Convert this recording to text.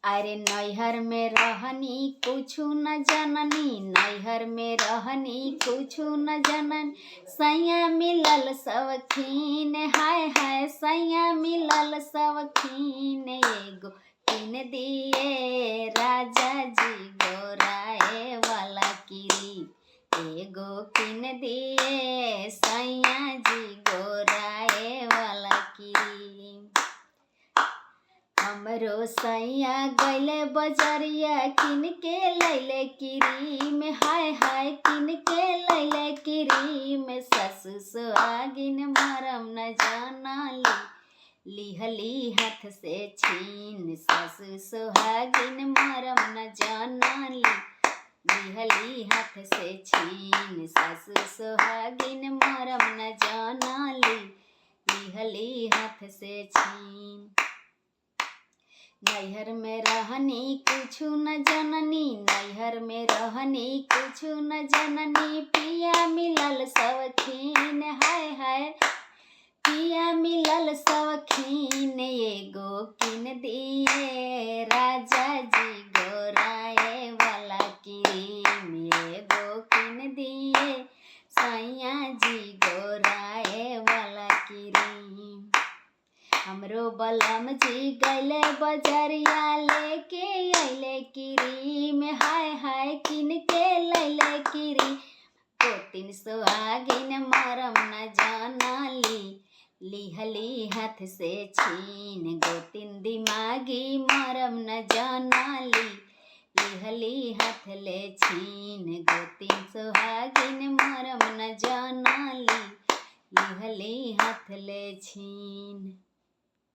अरे नैहर में रहनी कुछु न जननी, नैहर में रहनी कुछु न जननी। सैया मिलल सवखीन, हाय हाय सैया मिलल सवखीन। एगो किन दिए राजा जी गोराए वाला किरी, एगो किन दिए सैया जी गोराए वाला किरी। हमरो सैया गैले बजरिया किन के लैले क्रीम, हाय हाय किन के लैले क्रीम। ससु सुहागिन मरम न जानाली, लिहली हाथ से छीन। ससु सुहागिन मरम न जानाली, लिहली हाथ से छीन। ससु सुहागिन मरम न जानाली, लिहली हाथ से छीन। नैहर में रहनी कुछु न जननी, नैहर में रहनी कुछु न जननी। पिया मिलल सवखीन, हाय हाय पिया मिलल सवखीन। एगो किन दिए राजा जी गोराए वाला क्रीम, एगो किन दिए सैया जी गोराए वाला क्रीम। हमरो बलम जी गैले बजरिया लेके अइले क्रीम, हाय हाय किन के लैले क्रीम। गोतिन सुहागिन मरम न जानाली, लिहली हाथ से छीन। गोतिन दिमागी मरम न जानाली, लिहली हाथ ले छीन। गोतिन सुहागिन मरम न जानाली, लिहली हाथ ले छीन।